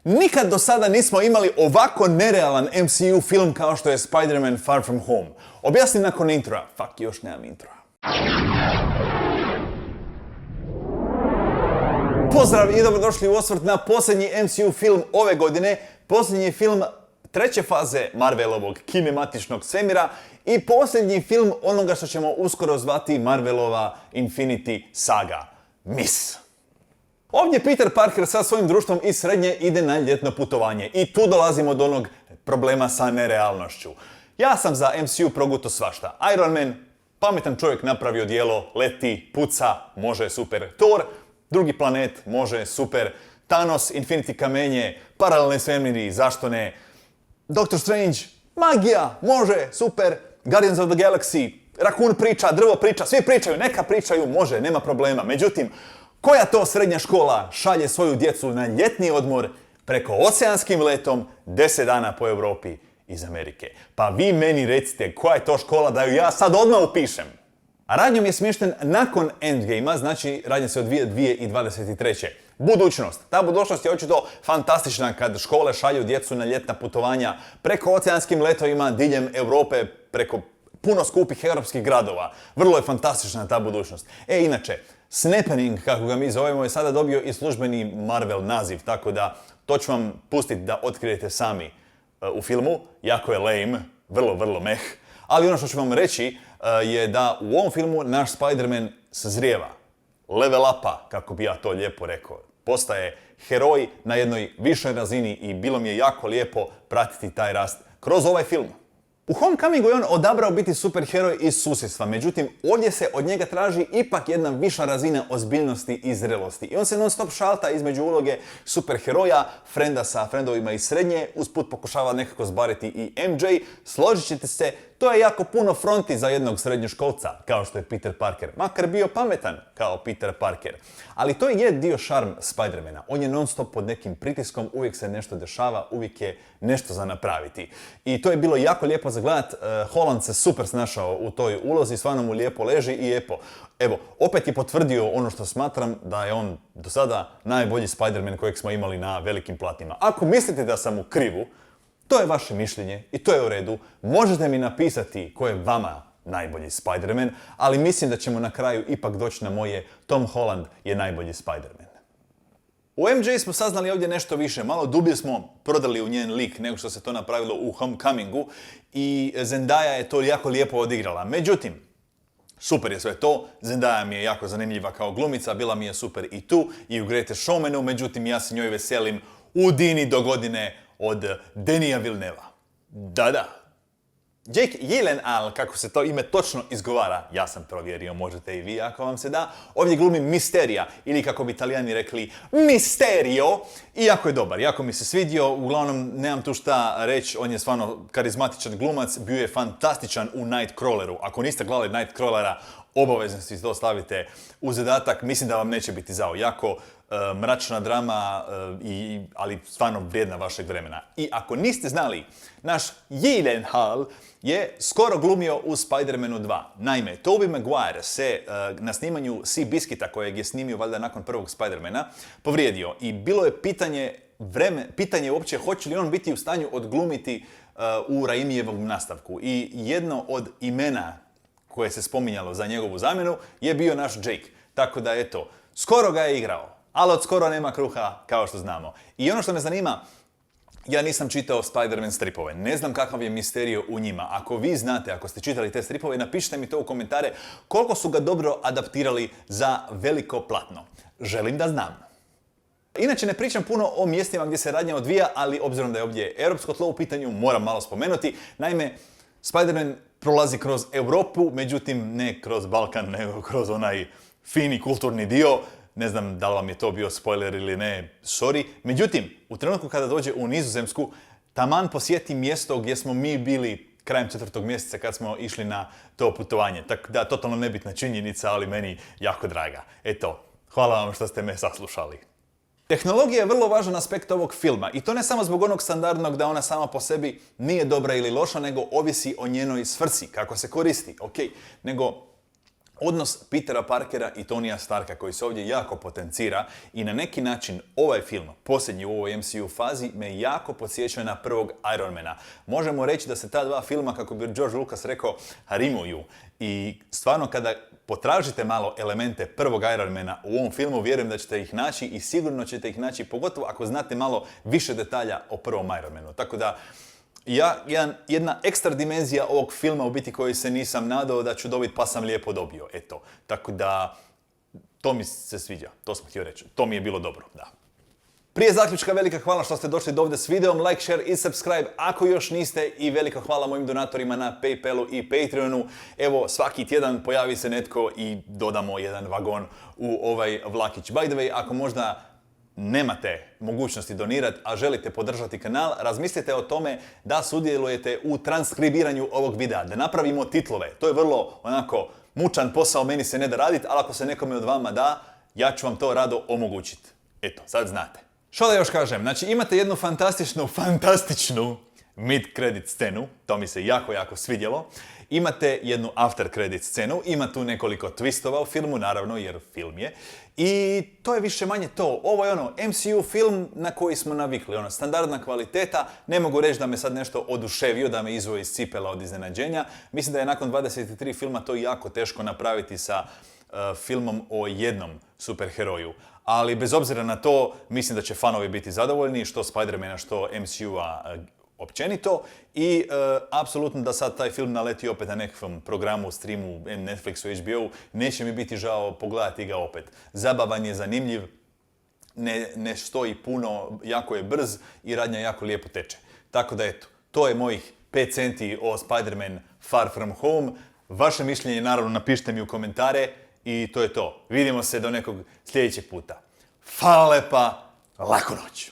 Nikad do sada nismo imali ovako nerealan MCU film kao što je Spider-Man Far From Home. Objasni nakon introa. Fuck, još nemam introa. Pozdrav i dobrodošli u osvrt na posljednji MCU film ove godine. Posljednji film treće faze Marvelovog kinematičnog svemira i posljednji film onoga što ćemo uskoro zvati Marvelova Infinity Saga. Miss. Ovdje Peter Parker sa svojim društvom iz srednje ide na ljetno putovanje i tu dolazimo do onog problema sa nerealnošću. Ja sam za MCU proguto svašta. Iron Man, pametan čovjek napravio djelo, leti, puca, može super. Thor, drugi planet, može super. Thanos, Infinity kamenje, paralelne svemiri, zašto ne. Doctor Strange, magija, može, super. Guardians of the Galaxy, rakun priča, drvo priča, svi pričaju, neka pričaju, može, nema problema. Međutim, koja to srednja škola šalje svoju djecu na ljetni odmor preko oceanskim letom 10 dana po Europi iz Amerike? Pa vi meni recite koja je to škola da ju ja sad odmah upišem. A radnjom je smješten nakon Endgame-a, znači radnja se odvija 2023. Budućnost. Ta budućnost je očito fantastična kad škole šalju djecu na ljetna putovanja preko oceanskim letovima diljem Europe, preko puno skupih europskih gradova. Vrlo je fantastična ta budućnost. Inače, Snappening, kako ga mi zovemo, je sada dobio i službeni Marvel naziv, tako da to ću vam pustiti da otkrijete sami u filmu. Jako je lame, vrlo meh, ali ono što ću vam reći je da u ovom filmu naš Spider-Man sazrijeva, level upa, kako bi ja to lijepo rekao. Postaje heroj na jednoj višoj razini i bilo mi je jako lijepo pratiti taj rast kroz ovaj film. U Homecomingu je on odabrao biti superheroj iz susjedstva, međutim ovdje se od njega traži ipak jedna viša razina ozbiljnosti i zrelosti. I on se non stop šalta između uloge superheroja, frenda sa frendovima iz srednje, usput pokušava nekako zbariti i MJ. Složit ćete se, to je jako puno fronti za jednog srednjoškolca, kao što je Peter Parker, makar bio pametan kao Peter Parker. Ali to je dio šarm Spider-mana. On je non stop pod nekim pritiskom, uvijek se nešto dešava, uvijek je nešto za napraviti. I to je bilo jako lijepo za gledat. Holland se super snašao u toj ulozi, stvarno mu lijepo leži i evo, opet je potvrdio ono što smatram da je on do sada najbolji Spider-Man kojeg smo imali na velikim platnima. Ako mislite da sam u krivu, to je vaše mišljenje i to je u redu. Možete mi napisati ko je vama najbolji Spider-Man, ali mislim da ćemo na kraju ipak doći na moje Tom Holland je najbolji Spider-Man. U MJ smo saznali ovdje nešto više, malo dublje smo prodali u njen lik nego što se to napravilo u Homecomingu i Zendaya je to jako lijepo odigrala. Međutim, super je sve to, Zendaya mi je jako zanimljiva kao glumica, bila mi je super i tu i u Greatest Showmanu, međutim ja se njoj veselim u Dini do godine od Denija Villeneva. Da. Jake Gyllenhaal, kako se to ime točno izgovara, ja sam provjerio, možete i vi ako vam se da, ovdje glumi Misterija, ili kako bi Italijani rekli Misterio, i jako je dobar, jako mi se svidio, uglavnom nemam tu šta reći, on je stvarno karizmatičan glumac, bio je fantastičan u Nightcrawleru. Ako niste gledali Nightcrawlera, obavezno si to stavite u zadatak, mislim da vam neće biti zao. Jako mračna drama, ali stvarno vrijedna vašeg vremena. I ako niste znali, naš Gyllenhaal je skoro glumio u Spider-Manu 2. Naime, Tobey Maguire se na snimanju Seabiskita, kojeg je snimio valjda nakon prvog Spider-mana, povrijedio. I bilo je pitanje uopće hoće li on biti u stanju odglumiti u Raimijevom nastavku. I jedno od imena koje se spominjalo za njegovu zamjenu je bio naš Jake. Tako da eto, skoro ga je igrao, ali od skoro nema kruha, kao što znamo. I ono što me zanima, ja nisam čitao Spider-Man stripove, ne znam kakav je Misterio u njima. Ako vi znate, ako ste čitali te stripove, napišite mi to u komentare koliko su ga dobro adaptirali za veliko platno. Želim da znam. Inače ne pričam puno o mjestima gdje se radnja odvija, ali obzirom da je ovdje europsko tlo u pitanju, moram malo spomenuti. Naime, Spider-Man prolazi kroz Europu, međutim ne kroz Balkan, nego kroz onaj fini kulturni dio. Ne znam da li vam je to bio spoiler ili ne, sorry. Međutim, u trenutku kada dođe u Nizozemsku, taman posjeti mjesto gdje smo mi bili krajem 4. mjeseca kad smo išli na to putovanje. Tako da, totalno nebitna činjenica, ali meni jako draga. Eto, hvala vam što ste me saslušali. Tehnologija je vrlo važan aspekt ovog filma i to ne samo zbog onog standardnog da ona sama po sebi nije dobra ili loša, nego ovisi o njenoj svrsi, kako se koristi, nego Odnos Petera Parkera i Tonija Starka koji se ovdje jako potencira i na neki način ovaj film, posljednji u ovoj MCU fazi, me jako podsjeća na prvog Ironmana. Možemo reći da se ta dva filma, kako bi George Lucas rekao, rimuju. I stvarno kada potražite malo elemente prvog Ironmana u ovom filmu, vjerujem da ćete ih naći i sigurno ćete ih naći, pogotovo ako znate malo više detalja o prvom Ironmanu. Tako da, jedna ekstra dimenzija ovog filma u biti koji se nisam nadao da ću dobiti pa sam lijepo dobio. Eto, tako da to mi se sviđa, to sam htio reći. To mi je bilo dobro, da. Prije zaključka velika hvala što ste došli do ovdje s videom, like, share i subscribe ako još niste i velika hvala mojim donatorima na Paypalu i Patreonu. Evo, svaki tjedan pojavi se netko i dodamo jedan vagon u ovaj vlakić. By the way, ako možda nemate mogućnosti donirati, a želite podržati kanal, razmislite o tome da sudjelujete u transkribiranju ovog videa, da napravimo titlove. To je vrlo onako mučan posao, meni se ne da raditi, ali ako se nekome od vama da, ja ću vam to rado omogućiti. Eto, sad znate. Što da još kažem? Znači, imate jednu fantastičnu mid-credit scenu, to mi se jako svidjelo. Imate jednu after-credit scenu, ima tu nekoliko twistova u filmu, naravno, jer film je. I to je više manje to. Ovo je ono MCU film na koji smo navikli, ono standardna kvaliteta. Ne mogu reći da me sad nešto oduševio, da me izveo iz cipela od iznenađenja. Mislim da je nakon 23 filma to jako teško napraviti sa filmom o jednom superheroju. Ali bez obzira na to, mislim da će fanovi biti zadovoljni, što Spider-mana, što MCU-a općenito. I apsolutno da sad taj film naleti opet na nekakvom programu, streamu, Netflixu, HBO-u, neće mi biti žao pogledati ga opet. Zabavan je, zanimljiv, ne stoji puno, jako je brz i radnja jako lijepo teče. Tako da eto, to je mojih 5 centi o Spider-Man Far From Home. Vaše mišljenje naravno napišite mi u komentare i to je to. Vidimo se do nekog sljedećeg puta. Hvala lepa, laku noć!